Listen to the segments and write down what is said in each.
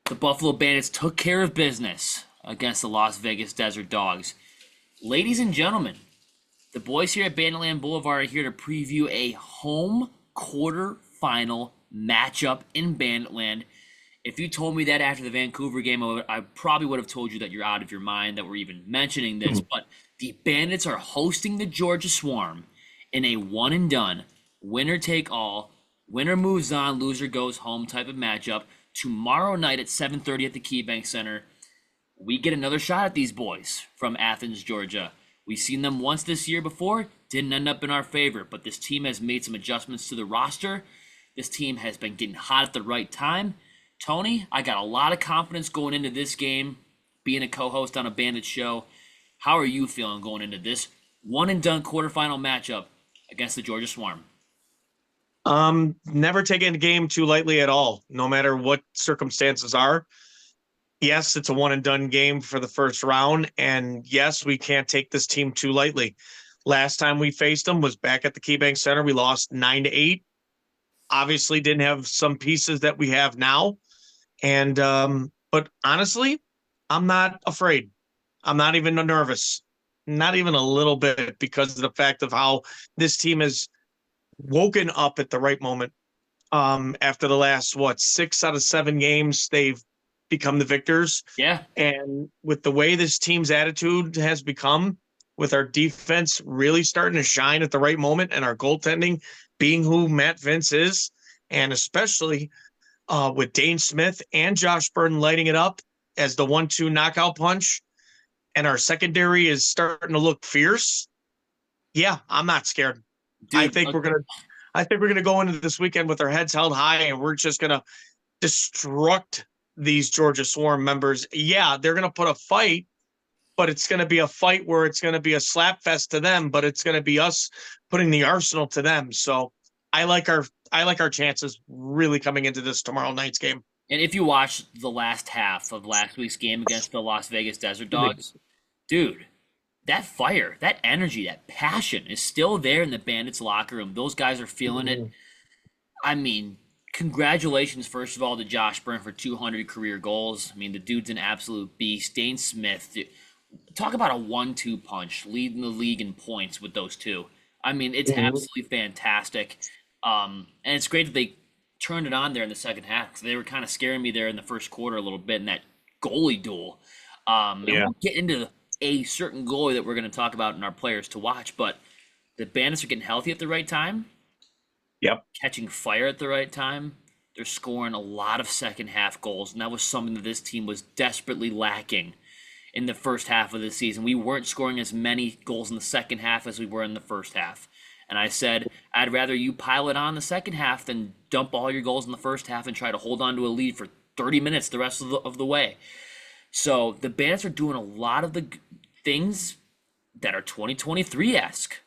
The Buffalo Bandits took care of business against the Las Vegas Desert Dogs. Ladies and gentlemen, the boys here at Banditland Boulevard are here to preview a home quarterfinal matchup in Banditland. If you told me that after the Vancouver game, I probably would have told you that you're out of your mind that we're even mentioning this. But the Bandits are hosting the Georgia Swarm in a one and done, winner take all, winner moves on, loser goes home type of matchup. Tomorrow night at 7:30 at the KeyBank Center, we get another shot at these boys from Athens, Georgia. We've seen them once this year before, didn't end up in our favor, but this team has made some adjustments to the roster. This team has been getting hot at the right time. Tony, I got a lot of confidence going into this game, being a co-host on a Bandit show. How are you feeling going into this one and done quarterfinal matchup against the Georgia Swarm? Never taking a game too lightly at all, no matter what circumstances are. Yes, it's a one and done game for the first round, and yes, we can't take this team too lightly. Last time we faced them was back at the KeyBank Center. We lost 9-8. Obviously, didn't have some pieces that we have now, and but honestly, I'm not afraid. I'm not even nervous, not even a little bit, because of the fact of how this team has woken up at the right moment. After the last 6 out of 7 games, they've become the victors. Yeah. And with the way this team's attitude has become, with our defense really starting to shine at the right moment and our goaltending being who Matt Vince is, and especially with Dane Smith and Josh Burton lighting it up as the 1-2 knockout punch, and our secondary is starting to look fierce. Yeah, I'm not scared. Dude, I think we're gonna go into this weekend with our heads held high, and we're just gonna destruct these Georgia Swarm members. Yeah, they're gonna put a fight, but it's gonna be a fight where it's gonna be a slap fest to them, but it's gonna be us putting the arsenal to them. So I like our chances really coming into this tomorrow night's game. And if you watch the last half of last week's game against the Las Vegas Desert Dogs, dude, that fire, that energy, that passion is still there in the Bandits locker room. Those guys are feeling it. I mean, congratulations, first of all, to Josh Byrne for 200 career goals. I mean, the dude's an absolute beast. Dane Smith, dude, talk about a 1-2 punch, leading the league in points with those two. I mean, it's absolutely fantastic. And it's great that they turned it on there in the second half, because they were kind of scaring me there in the first quarter a little bit in that goalie duel. And we'll get into a certain goalie that we're going to talk about in our players to watch, but the Bandits are getting healthy at the right time. Yep. Catching fire at the right time. They're scoring a lot of second half goals, and that was something that this team was desperately lacking in the first half of the season. We weren't scoring as many goals in the second half as we were in the first half. And I said, I'd rather you pile it on the second half than dump all your goals in the first half and try to hold on to a lead for 30 minutes the rest of the way. So the Bandits are doing a lot of the things that are 2023-esque,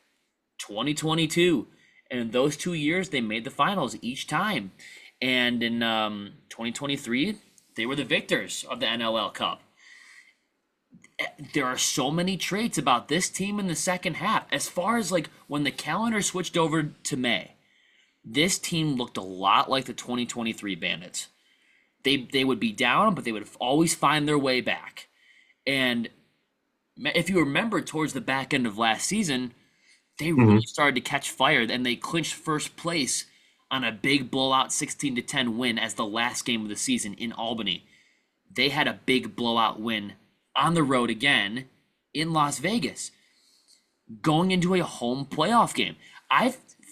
2022. And in those 2 years, they made the finals each time. And in 2023, they were the victors of the NLL Cup. There are so many traits about this team in the second half. As far as when the calendar switched over to May, this team looked a lot like the 2023 Bandits. They would be down, but they would always find their way back. And if you remember, towards the back end of last season, they really started to catch fire, and they clinched first place on a big blowout 16-10 win as the last game of the season in Albany. They had a big blowout win on the road again in Las Vegas, going into a home playoff game.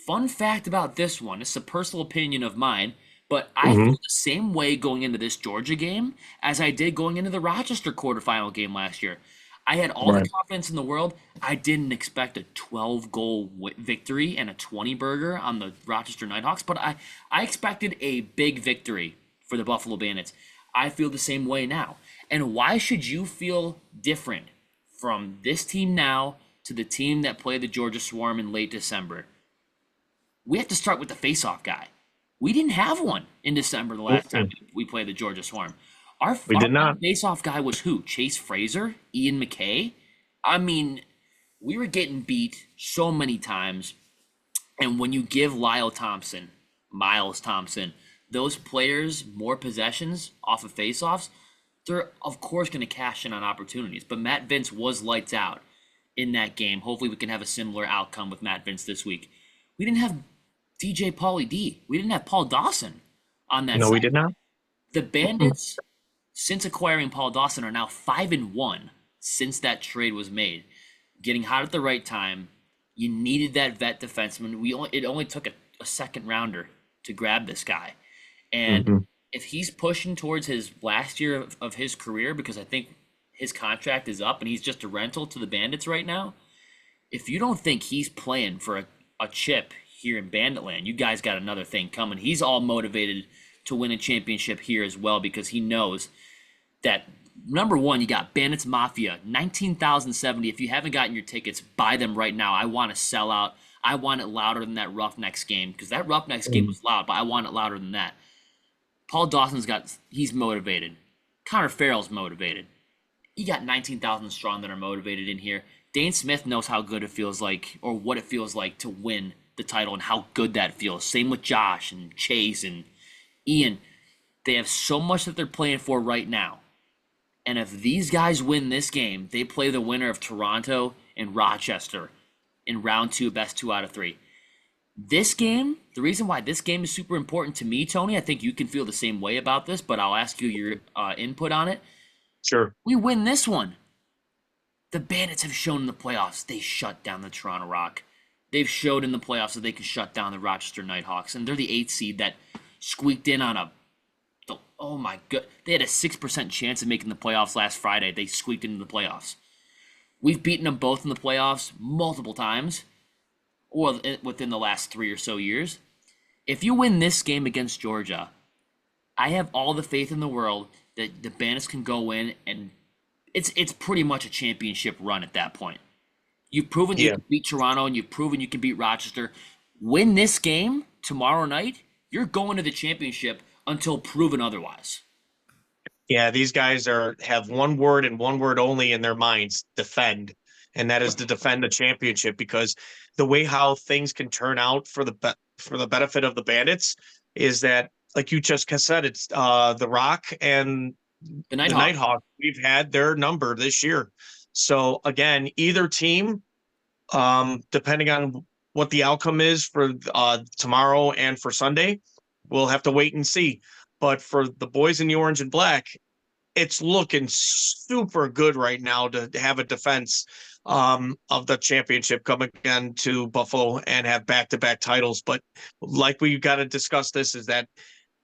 Fun fact about this one, it's a personal opinion of mine, but I feel the same way going into this Georgia game as I did going into the Rochester quarterfinal game last year. I had all the confidence in the world. I didn't expect a 12-goal victory and a 20-burger on the Rochester Nighthawks, but I expected a big victory for the Buffalo Bandits. I feel the same way now. And why should you feel different from this team now to the team that played the Georgia Swarm in late December? We have to start with the face-off guy. We didn't have one in December the last time we played the Georgia Swarm. Our face-off guy was who? Chase Fraser? Ian McKay? I mean, we were getting beat so many times. And when you give Miles Thompson those players more possessions off of faceoffs, they're of course going to cash in on opportunities. But Matt Vince was lights out in that game. Hopefully, we can have a similar outcome with Matt Vince this week. We didn't have DJ Pauly D. We didn't have Paul Dawson on that No, we side. did not. The Bandits, since acquiring Paul Dawson, are now 5-1 since that trade was made. Getting hot at the right time. You needed that vet defenseman. It only took a second rounder to grab this guy. And Mm-hmm. if he's pushing towards his last year of his career, because I think his contract is up and he's just a rental to the Bandits right now, if you don't think he's playing for a chip here in Banditland, you guys got another thing coming. He's all motivated to win a championship here as well because he knows that, number one, you got Bandits Mafia, 19,070. If you haven't gotten your tickets, buy them right now. I want to sell out. I want it louder than that Roughnecks game because that Roughnecks game was loud, but I want it louder than that. Paul Dawson's he's motivated. Connor Farrell's motivated. You got 19,000 strong that are motivated in here. Dane Smith knows how good it feels like, or what it feels like to win the title and how good that feels. Same with Josh and Chase and Ian. They have so much that they're playing for right now. And if these guys win this game, they play the winner of Toronto and Rochester in round 2, best 2 out of 3. This game, the reason why this game is super important to me, Tony, I think you can feel the same way about this, but I'll ask you your input on it. Sure. We win this one. The Bandits have shown in the playoffs they shut down the Toronto Rock. They've showed in the playoffs that they can shut down the Rochester Nighthawks, and they're the 8th seed that squeaked in on oh my god, they had a 6% chance of making the playoffs last Friday. They squeaked into the playoffs. We've beaten them both in the playoffs multiple times, or within the last 3 or so years. If you win this game against Georgia, I have all the faith in the world that the Bandits can go in and it's pretty much a championship run at that point. You've proven you can beat Toronto and you've proven you can beat Rochester. Win this game tomorrow night, you're going to the championship until proven otherwise. Yeah, these guys have one word and one word only in their minds: defend, and that is to defend the championship. Because the way how things can turn out for the benefit of the Bandits is that, like you just said, it's the Rock and The the Nighthawks. Nighthawks. We've had their number this year. So again, either team, depending on what the outcome is for tomorrow and for Sunday, we'll have to wait and see. But for the boys in the orange and black, it's looking super good right now to have a defense of the championship come again to Buffalo and have back-to-back titles. But like we got to discuss this, is that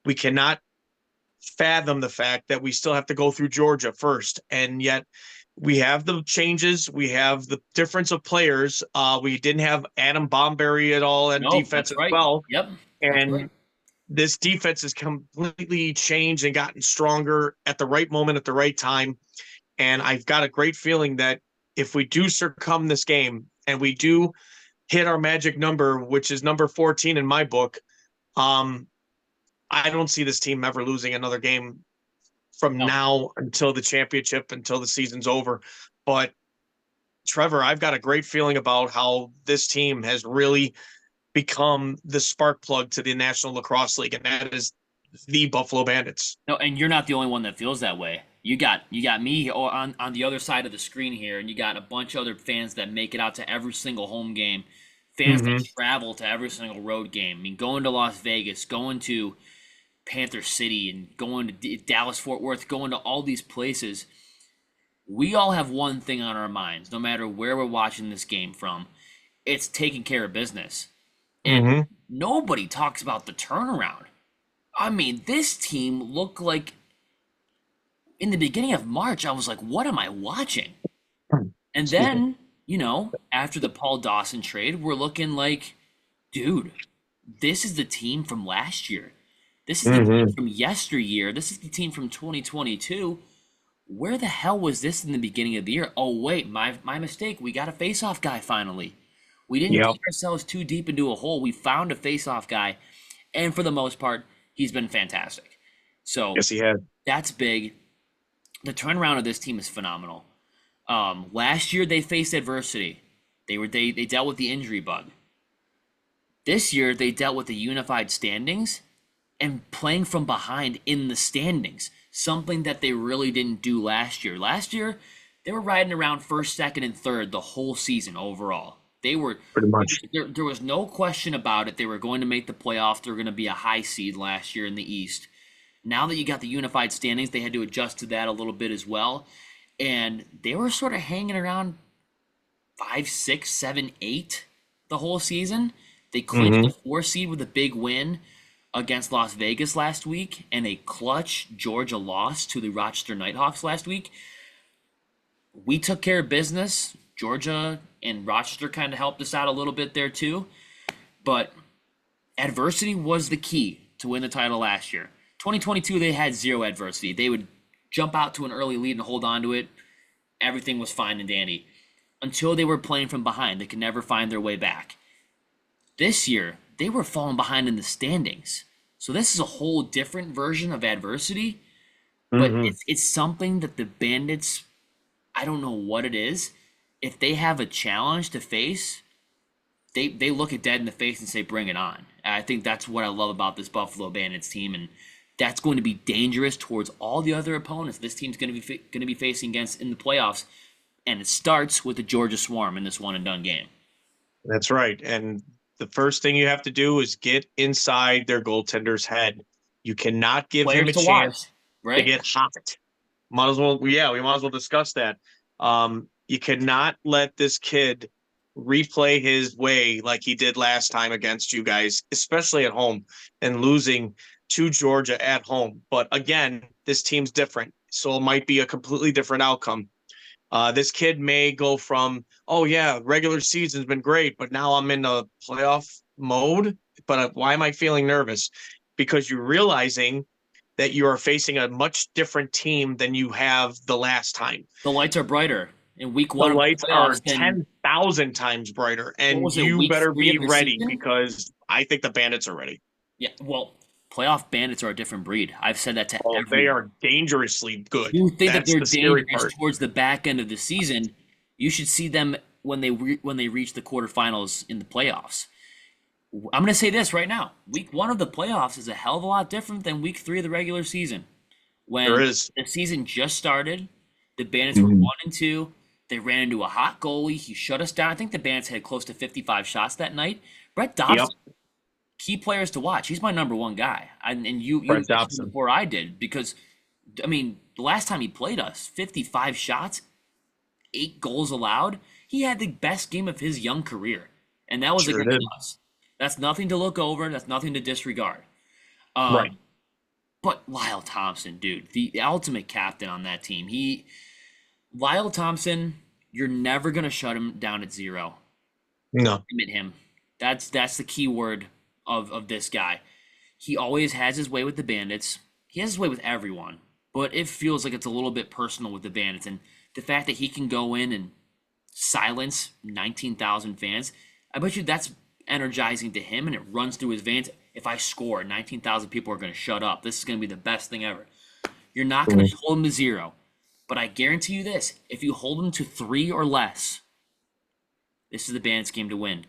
we cannot fathom the fact that we still have to go through Georgia first. And yet we have the changes. We have the difference of players. We didn't have Adam Bomberry at all in defense as well. Yep. And this defense has completely changed and gotten stronger at the right moment, at the right time. And I've got a great feeling that if we do succumb this game and we do hit our magic number, which is number 14 in my book, I don't see this team ever losing another game from now until the championship, until the season's over. But Trevor, I've got a great feeling about how this team has really become the spark plug to the National Lacrosse League, and that is the Buffalo Bandits. No, and you're not the only one that feels that way. You got me on the other side of the screen here, and you got a bunch of other fans that make it out to every single home game, fans that travel to every single road game. I mean, going to Las Vegas, going to Panther City, and going to Dallas, Fort Worth, going to all these places. We all have one thing on our minds, no matter where we're watching this game from. It's taking care of business. And nobody talks about the turnaround. I mean, this team looked like, in the beginning of March, I was like, what am I watching? And then, after the Paul Dawson trade, we're looking like, dude, this is the team from last year. This is the team from yesteryear. This is the team from 2022. Where the hell was this in the beginning of the year? Oh, wait, my mistake. We got a face-off guy finally. We didn't dig ourselves too deep into a hole. We found a face-off guy, and for the most part, he's been fantastic. So yes, he has. That's big. The turnaround of this team is phenomenal. Last year they faced adversity. They dealt with the injury bug. This year they dealt with the unified standings, and playing from behind in the standings, something that they really didn't do last year. Last year, they were riding around first, second, and third the whole season overall. They were Pretty much. there was no question about it. They were going to make the playoffs. They were going to be a high seed last year in the East. Now that you got the unified standings, they had to adjust to that a little bit as well. And they were sort of hanging around 5, 6, 7, 8 the whole season. They clinched Hmm. the 4 seed with a big win against Las Vegas last week and a clutch Georgia loss to the Rochester Nighthawks last week. We took care of business. Georgia and Rochester kind of helped us out a little bit there too. But adversity was the key to win the title last year. 2022, they had zero adversity. They would jump out to an early lead and hold on to it. Everything was fine and dandy until they were playing from behind. They could never find their way back. This year, they were falling behind in the standings. So this is a whole different version of adversity, but Hmm. it's something that the Bandits, I don't know what it is. If they have a challenge to face, they look it dead in the face and say, "Bring it on." And I think that's what I love about this Buffalo Bandits team, and that's going to be dangerous towards all the other opponents this team's going to be facing against in the playoffs. And it starts with the Georgia Swarm in this one and done game. That's right. And the first thing you have to do is get inside their goaltender's head. You cannot give him Players a to watch, chance to right? get hot. Might as well, yeah, we might as well discuss that. You cannot let this kid replay his way like he did last time against you guys, especially at home and losing to Georgia at home. But again, this team's different, so it might be a completely different outcome. This kid may go from, oh yeah, regular season's been great, but now I'm in a playoff mode. But why am I feeling nervous? Because you're realizing that you are facing a much different team than you have the last time. The lights are brighter in week The one of the lights are playoffs than 10,000 times brighter, what and was it, you week better 3 be of the ready season? because I think the Bandits are ready. Yeah, well, playoff bandits are a different breed. I've said that to Oh, they everyone. are dangerously If good. you think that That's they're the scary dangerous part. towards the back end of the season, you should see them when when they reach the quarterfinals in the playoffs. I'm going to say this right now. Week 1 of the playoffs is a hell of a lot different than week 3 of the regular season. There When is. the season just started, the Bandits were Mhm. 1-2. They ran into a hot goalie. He shut us down. I think the Bandits had close to 55 shots that night. Brett Yep. Dobson, key players to watch. He's my number one guy. And you Brent mentioned him Dobson. before I did because I mean, the last time he played us, 55 shots, 8 goals allowed. He had the best game of his young career, and that was Sure against did. us. That's nothing to look over. That's nothing to disregard. Right. But Lyle Thompson, dude, the ultimate captain on that team. Lyle Thompson, you're never gonna shut him down at 0. No. Limit him. That's the key word of this guy. He always has his way with the Bandits. He has his way with everyone, but it feels like it's a little bit personal with the Bandits. And the fact that he can go in and silence 19,000 fans, I bet you that's energizing to him and it runs through his veins. If I score, 19,000 people are going to shut up. This is going to be the best thing ever. You're not going Mhm. to hold him to 0, but I guarantee you this: if you hold him to 3 or less, this is the Bandits' game to win.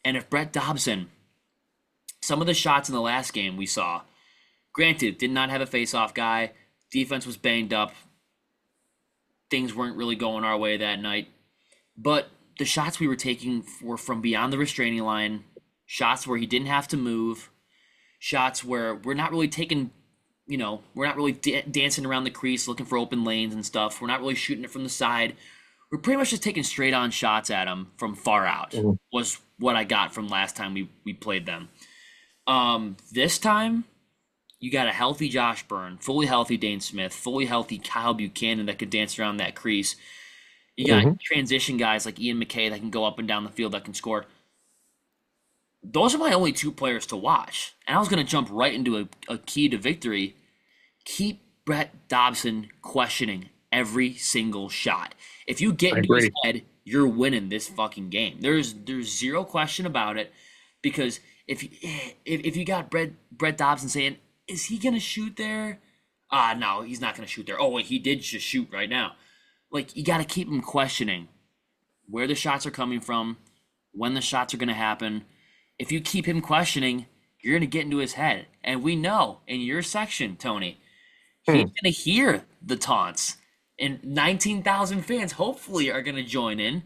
And if Brett Dobson, some of the shots in the last game we saw, granted, did not have a face-off guy. Defense was banged up. Things weren't really going our way that night. But the shots we were taking were from beyond the restraining line, shots where he didn't have to move, shots where we're not really taking, we're not really dancing around the crease looking for open lanes and stuff. We're not really shooting it from the side. We're pretty much just taking straight on shots at him from far out, Mhm. was what I got from last time we played them. This time, you got a healthy Josh Byrne, fully healthy Dane Smith, fully healthy Kyle Buchanan that could dance around that crease. You got Mhm. transition guys like Ian McKay that can go up and down the field that can score. Those are my only 2 players to watch. And I was going to jump right into a key to victory. Keep Brett Dobson questioning every single shot. If you get I into his agree. head, you're winning this fucking game. There's zero question about it because if you got Brett Dobson saying, "Is he gonna shoot there?" No, he's not gonna shoot there. Oh wait, he did just shoot right now. Like you got to keep him questioning where the shots are coming from, when the shots are gonna happen. If you keep him questioning, you're going to get into his head. And we know in your section, Tony, he's Hmm, going to hear the taunts. And 19,000 fans hopefully are going to join in.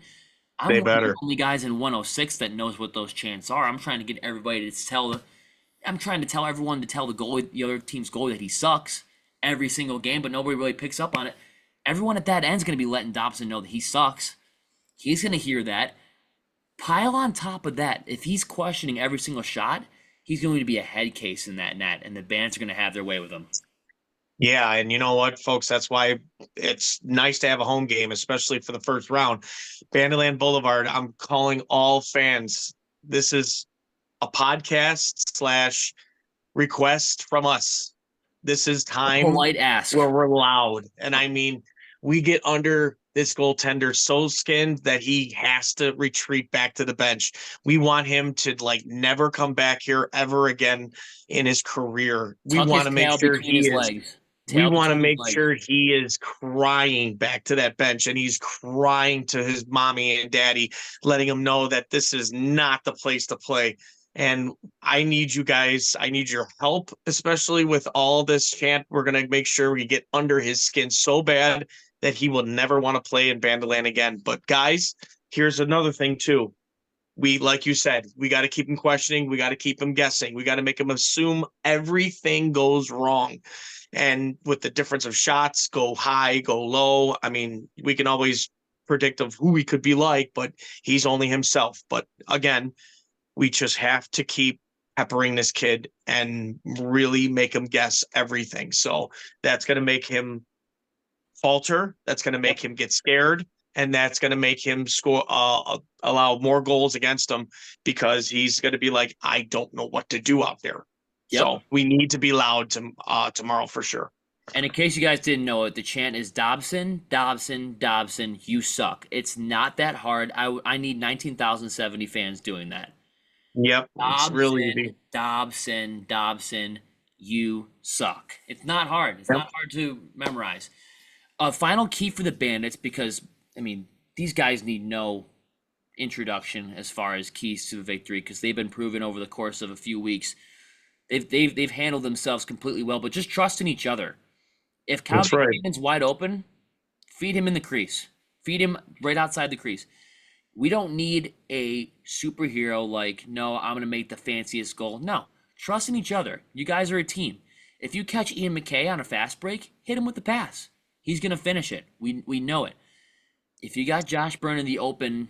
I'm they one of the better. only guys in 106 that knows what those chants are. I'm trying to get everybody to tell. I'm trying to tell everyone to tell the goalie, the other team's goalie, that he sucks every single game, but nobody really picks up on it. Everyone at that end is going to be letting Dobson know that he sucks. He's going to hear that. Pile on top of that, if he's questioning every single shot, he's going to be a head case in that net, and the Bandits are going to have their way with him. Yeah, and you know what, folks? That's why it's nice to have a home game, especially for the first round. Bandyland Boulevard, I'm calling all fans. This is a podcast slash request from us. This is A time polite ask. where we're loud. And I mean, we get under this goaltender so skinned that he has to retreat back to the bench. We want him to like never come back here ever again in his career. We Tuck want his to make tail sure between his he is legs. we Tail want to between his make legs. sure he is crying back to that bench and he's crying to his mommy and daddy, letting him know that this is not the place to play. And I need you guys, I need your help, especially with all this chant. We're going to make sure we get under his skin so bad that he will never want to play in Bandoland again. But guys, here's another thing too. We, like you said, we got to keep him questioning. We got to keep him guessing. We got to make him assume everything goes wrong. And with the difference of shots, go high, go low. I mean, we can always predict of who he could be like, but he's only himself. But again, we just have to keep peppering this kid and really make him guess everything. So that's going to make him falter. That's going to Yep. make him get scared. And that's going to make him score, allow more goals against him because he's going to be like, I don't know what to do out there. Yep. So we need to be loud tomorrow for sure. And in case you guys didn't know it, the chant is Dobson, Dobson, Dobson, you suck. It's not that hard. I need 19,070 fans doing that. Yep, it's really Dobson, easy. Dobson, Dobson, you suck. It's not hard. It's Yep. not hard to memorize. A final key for the Bandits, because, I mean, these guys need no introduction as far as keys to the victory, because they've been proven over the course of a few weeks. They've handled themselves completely well, but just trust in each other. If Kyle That's right. Buchanan's wide open, feed him in the crease. Feed him right outside the crease. We don't need a superhero like, no, I'm going to make the fanciest goal. No, trust in each other. You guys are a team. If you catch Ian McKay on a fast break, hit him with the pass. He's going to finish it. We know it. If you got Josh Byrne in the opening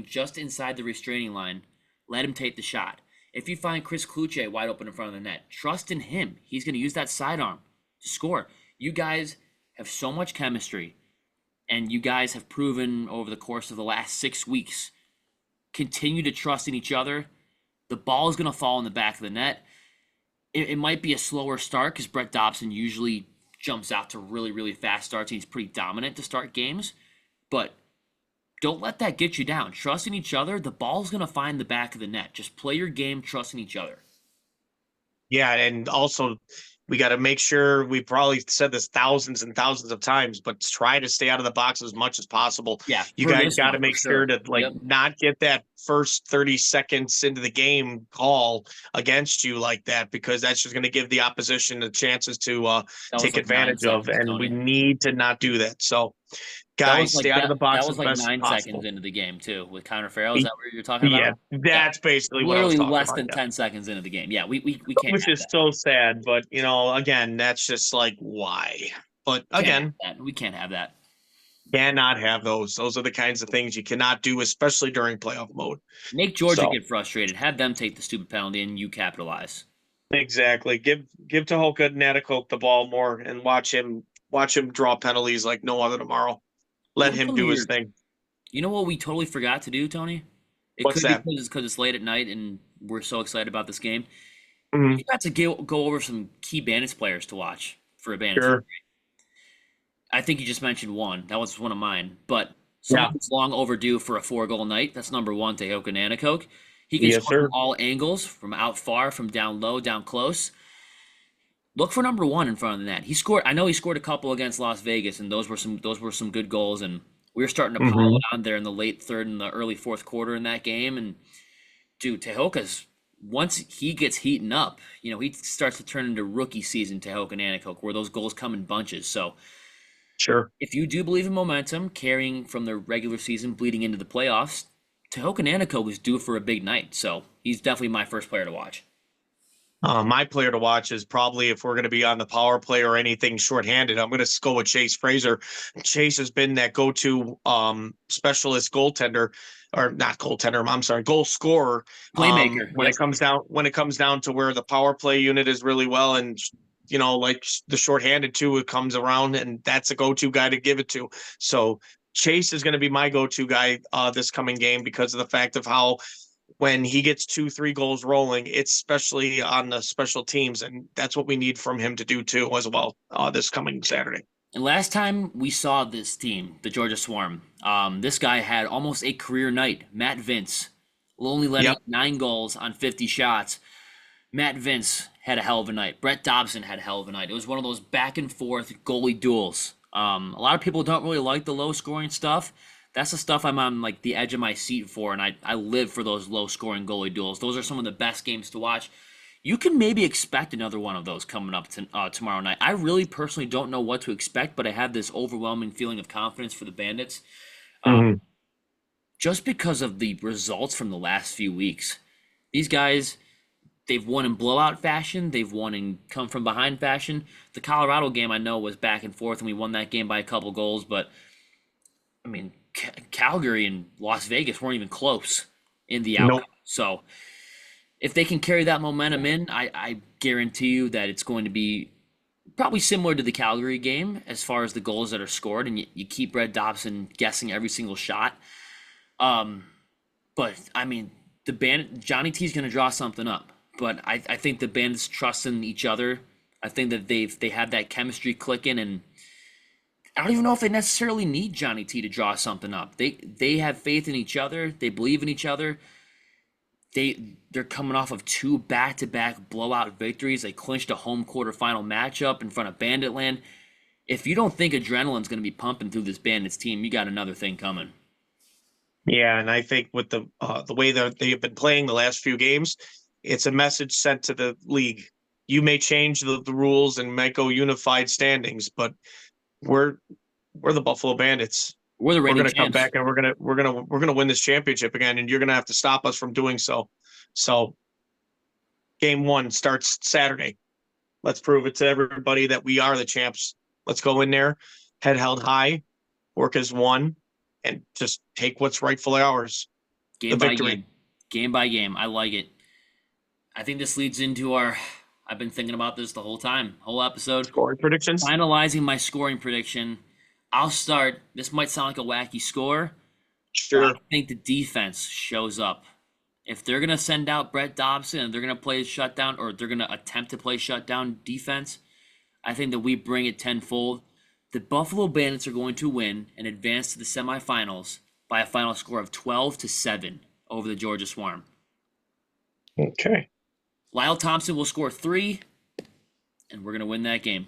just inside the restraining line, let him take the shot. If you find Chris Kluche wide open in front of the net, trust in him. He's going to use that sidearm to score. You guys have so much chemistry, and you guys have proven over the course of the last 6 weeks, continue to trust in each other. The ball is going to fall in the back of the net. It might be a slower start because Brett Dobson usually jumps out to really, really fast starts. He's pretty dominant to start games, but don't let that get you down. Trust in each other. The ball's going to find the back of the net. Just play your game, trust in each other. Yeah, and also we got to make sure, we probably said this thousands and thousands of times, but try to stay out of the box as much as possible. Yeah, You for guys this got one, to for make sure sure. to like Yep. not get that first 30 seconds into the game call against you like that, because that's just going to give the opposition the chances to That was take like 9 advantage of, seconds, and we Tony. need to not do that. So That was guys, stay like out of the that box was as like best as 9 seconds possible. into the game too with Connor Farrell. Is that what you're talking Yeah, about? Yeah. that's basically what I was Literally talking less about. than Yeah. 10 seconds into the game. Yeah, we can't Which have is that. so sad, but again, that's just like why. But Can't have again, that. We can't have that. cannot have those. Those are the kinds of things you cannot do, especially during playoff mode. Make Georgia So get frustrated. Have them take the stupid penalty and you capitalize. exactly. Give Tehoka Natikoke the ball more and watch him draw penalties like no other tomorrow. You Let know him something do his weird. thing. You know what we totally forgot to do, Tony? It What's could be that? because it's late at night and we're so excited about this game. Mhm. We got to go over some key Bandits players to watch for a Bandits. Sure. I think you just mentioned one. That was one of mine. But someone Yeah. who's long overdue for a 4-goal night. That's number one, Tehoka Nanticoke. He can Yes, score from sir. all angles, from out far, from down low, down close. Look for number one in front of the net. He scored. I know he scored a couple against Las Vegas, and those were some good goals. And we were starting to pile Hmm. it on there in the late third and the early fourth quarter in that game. And dude, Tehoka's once he gets heating up, he starts to turn into rookie season Tehoka Nanticoke, where those goals come in bunches. So Sure. if you do believe in momentum carrying from the regular season bleeding into the playoffs, Tehoka Nanticoke is due for a big night. So he's definitely my first player to watch. My player to watch is probably, if we're going to be on the power play or anything shorthanded, I'm going to go with Chase Fraser. Chase has been that go-to specialist goaltender, or not goaltender. I'm sorry, goal scorer. Playmaker. When Yep. it comes down to where the power play unit is really well, and like the shorthanded too, it comes around, and that's a go-to guy to give it to. So Chase is going to be my go-to guy this coming game because of the fact of how when he gets 2, 3 goals rolling, it's especially on the special teams, and that's what we need from him to do too as well this coming Saturday. And last time we saw this team, the Georgia Swarm, this guy had almost a career night. Matt Vince, only letting Yep. up 9 goals on 50 shots. Matt Vince had a hell of a night. Brett Dobson had a hell of a night. It was one of those back and forth goalie duels. A lot of people don't really like the low scoring stuff. That's the stuff I'm on like the edge of my seat for, and I live for those low scoring goalie duels. Those are some of the best games to watch. You can maybe expect another one of those coming up tomorrow night. I really personally don't know what to expect, but I have this overwhelming feeling of confidence for the Bandits, Mhm. just because of the results from the last few weeks. These guys, they've won in blowout fashion. They've won in come from behind fashion. The Colorado game I know was back and forth, and we won that game by a couple goals. But I mean, Calgary and Las Vegas weren't even close in the Nope. outcome. So if they can carry that momentum in, I guarantee you that it's going to be probably similar to the Calgary game as far as the goals that are scored, and you keep Brett Dobson guessing every single shot. Um, but I mean, the band Johnny T's going to draw something up, but I think the Bandits trust in each other. I think that they have that chemistry clicking, and I don't even know if they necessarily need Johnny T to draw something up. They have faith in each other. They believe in each other. They're coming off of 2 back-to-back blowout victories. They clinched a home quarterfinal matchup in front of Banditland. If you don't think adrenaline's going to be pumping through this Bandits team, you got another thing coming. Yeah, and I think with the way that they've been playing the last few games, it's a message sent to the league. You may change the rules and might go unified standings, but we're we're the Buffalo Bandits. We're the We're reigning gonna come back champs. and we're gonna win this championship again, and you're gonna have to stop us from doing so. So game one starts Saturday. Let's prove it to everybody that we are the champs. Let's go in there, head held high, work as one, and just take what's rightfully ours. The Game by victory. game. Game by game. I like it. I think this leads into our. I've been thinking about this the whole time, whole episode. Scoring predictions? Finalizing my scoring prediction. I'll start. This might sound like a wacky score, but I Sure. think the defense shows up. If they're gonna send out Brett Dobson and they're gonna play shutdown, or they're gonna attempt to play shutdown defense, I think that we bring it tenfold. The Buffalo Bandits are going to win and advance to the semifinals by a final score of 12-7 over the Georgia Swarm. Okay. Lyle Thompson will score 3, and we're gonna win that game.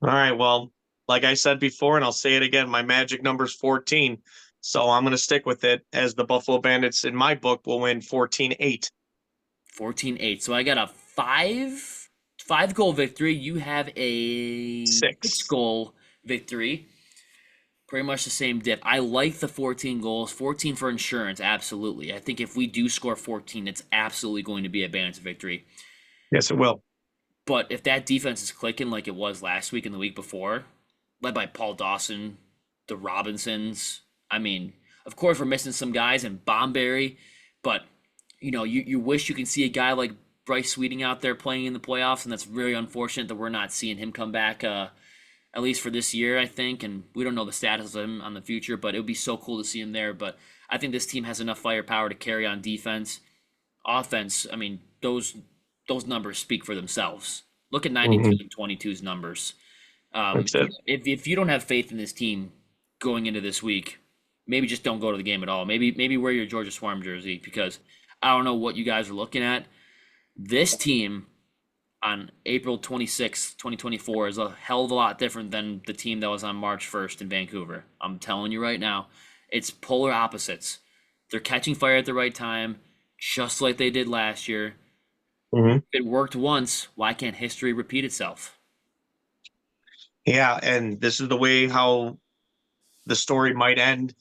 All right. Well, like I said before, and I'll say it again, my magic number is 14. So I'm going to stick with it as the Buffalo Bandits in my book will win 14-8. 14-8. So I got a five goal victory. You have a 6 6. goal victory. Pretty much the same dip. I like the 14 goals. 14 for insurance, absolutely. I think if we do score 14, it's absolutely going to be a Bandits victory. Yes, it will. But if that defense is clicking like it was last week and the week before, led by Paul Dawson, the Robinsons, I mean, of course we're missing some guys in Bomberry, but you wish you can see a guy like Bryce Sweeting out there playing in the playoffs, and that's very unfortunate that we're not seeing him come back at least for this year, I think, and we don't know the status of him on the future, but it would be so cool to see him there. But I think this team has enough firepower to carry on defense. Offense, I mean, those numbers speak for themselves. Look at 92 Mhm. and 22's numbers. That's it. If you don't have faith in this team going into this week, maybe just don't go to the game at all. Maybe wear your Georgia Swarm jersey, because I don't know what you guys are looking at. This team on April 26th, 2024 is a hell of a lot different than the team that was on March 1st in Vancouver. I'm telling you right now, it's polar opposites. They're catching fire at the right time. just like they did last year. Hmm. If it worked once, why can't history repeat itself? Yeah, and this is the way how the story might end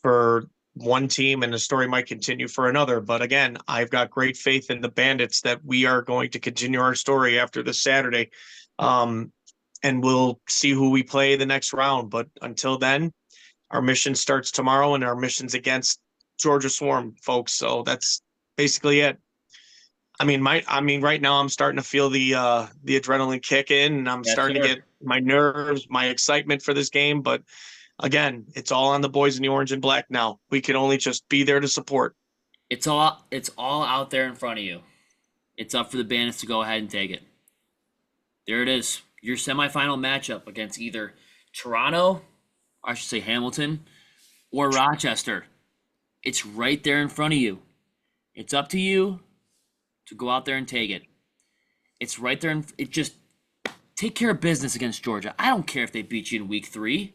for one team and the story might continue for another. But again, I've got great faith in the Bandits that we are going to continue our story after this Saturday. Um, and we'll see who we play the next round. But until then, our mission starts tomorrow and our mission's against Georgia Swarm, folks. So that's basically it. Right now I'm starting to feel the adrenaline kick in and I'm Yes, starting to sir. get my nerves, my excitement for this game. But again, it's all on the boys in the orange and black now. We can only just be there to support. It's all out there in front of you. It's up for the Bandits to go ahead and take it. There it is. Your semifinal matchup against either Toronto, I should say Hamilton, or Rochester. It's right there in front of you. It's up to you to go out there and take it. It's right there. It just take care of business against Georgia. I don't care if they beat you in week 3.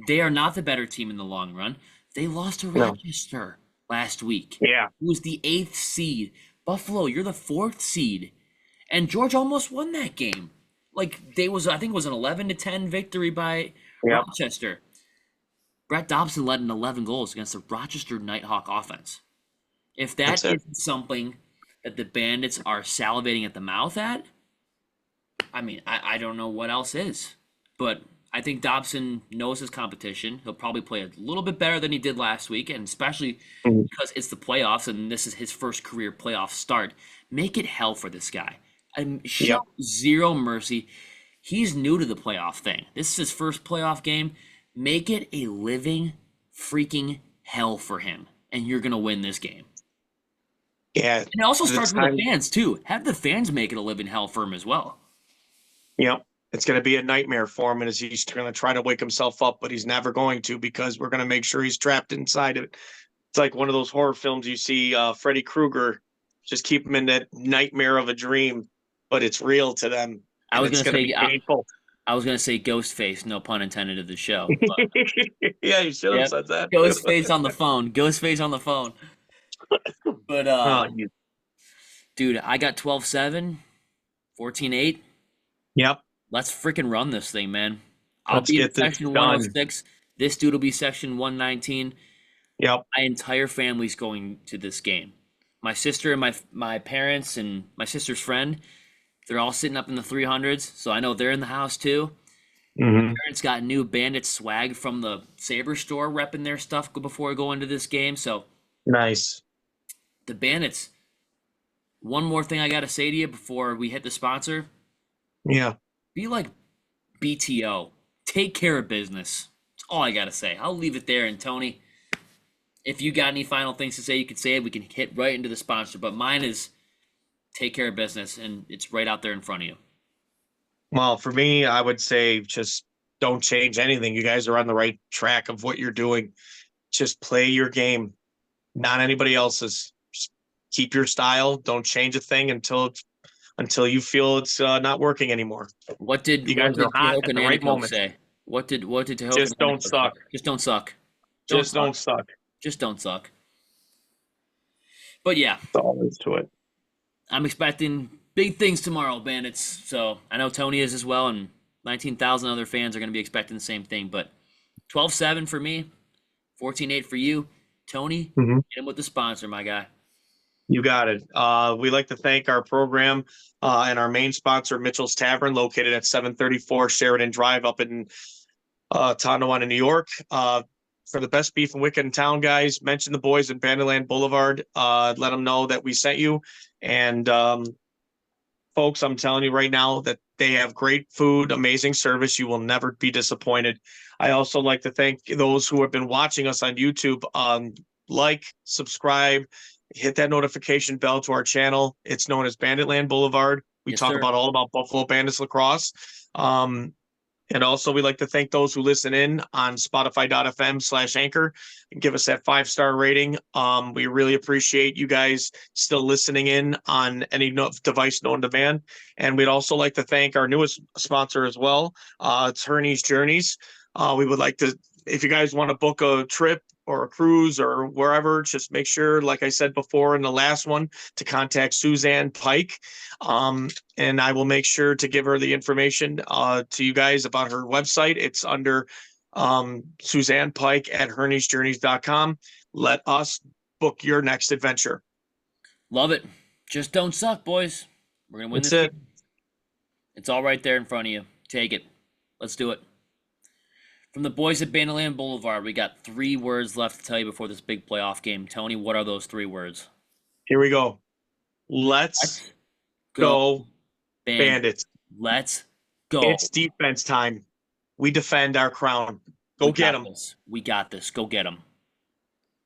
They are not the better team in the long run. They lost to No. Rochester last week. Yeah. Who was the 8th seed? Buffalo, you're the 4th seed. And Georgia almost won that game. Like I think it was an 11-10 victory by Yep. Rochester. Brett Dobson led in 11 goals against the Rochester Nighthawk offense. If that That's it. isn't something that the Bandits are salivating at the mouth at, I mean, I don't know what else is. But I think Dobson knows his competition. He'll probably play a little bit better than he did last week, and especially Mhm. because it's the playoffs and this is his first career playoff start. Make it hell for this guy. And show Yep. zero mercy. He's new to the playoff thing. This is his first playoff game. Make it a living freaking hell for him, and you're gonna win this game. Yeah. And it also The starts with time, the fans too. Have the fans make it a living hell for him as well. yep. It's going to be a nightmare for him, and he's going to try to wake himself up, but he's never going to because we're going to make sure he's trapped inside it. It's like one of those horror films you see Freddy Krueger just keep him in that nightmare of a dream, but it's real to them, I and was it's gonna going to say be painful. I was gonna say Ghostface, no pun intended of the show. But Yeah, you should have yep. said that. Ghostface on the phone. Ghostface on the phone. But Oh, dude, I got 12-7, 14-8. yep. Let's freaking run this thing, man. I'll Let's be in get this section done. 106. This dude will be section 119. Yep. My entire family's going to this game. My sister and my parents and my sister's friend, they're all sitting up in the 300s, so I know they're in the house too. Hmm. Parents got new Bandit swag from the Saber store, repping their stuff before going to this game. So Nice. the Bandits. One more thing I gotta say to you before we hit the sponsor: Yeah. be like BTO. Take care of business. That's all I gotta say. I'll leave it there. And Tony, if you got any final things to say, you can say it. We can hit right into the sponsor. But mine is take care of business, and it's right out there in front of you. Well, for me, I would say just don't change anything. You guys are on the right track of what you're doing. Just play your game, not anybody else's. Just keep your style. Don't change a thing until you feel it's not working anymore. What did You guys are hot Tehoka at the right Nanticoke moment. say? What did Tehoka Just don't Nanticoke say? suck. Just don't suck. Don't Just suck. don't suck. Just don't suck. But yeah, That's all there is to it. I'm expecting big things tomorrow, Bandits. So I know Tony is as well, and 19,000 other fans are going to be expecting the same thing. But 12-7 for me, 14-8 for you. Tony, Mhm. hit him with the sponsor, my guy. You got it. We'd like to thank our program and our main sponsor, Mitchell's Tavern, located at 734 Sheridan Drive up in Tonawanda, New York. For the best beef and wicked in town, guys, mention the boys in Bandyland Boulevard. Let them know that we sent you. And folks, I'm telling you right now that they have great food, amazing service. You will never be disappointed. I also like to thank those who have been watching us on YouTube. Like, subscribe, hit that notification bell to our channel. It's known as Banditland Boulevard. We Yes, talk sir. about all about Buffalo Bandits lacrosse. And also, we'd like to thank those who listen in on Spotify.fm/anchor and give us that 5-star rating. We really appreciate you guys still listening in on any device known to man. And we'd also like to thank our newest sponsor as well. It's Herney's Journeys. We would like to, if you guys want to book a trip or a cruise or wherever, just make sure, like I said before in the last one, to contact Suzanne Pike. And I will make sure to give her the information to you guys about her website. It's under Suzanne Pike at herniesjourneys.com. Let us book your next adventure. Love it. Just don't suck, boys. We're gonna win That's this it. game. It's all right there in front of you. Take it. Let's do it. From the boys at Bandoland Boulevard, we got 3 words left to tell you before this big playoff game. Tony, what are those 3 words? Here we go. Let's go Bandits. Let's go. It's defense time. We defend our crown. Go get them. We got this. Go get them.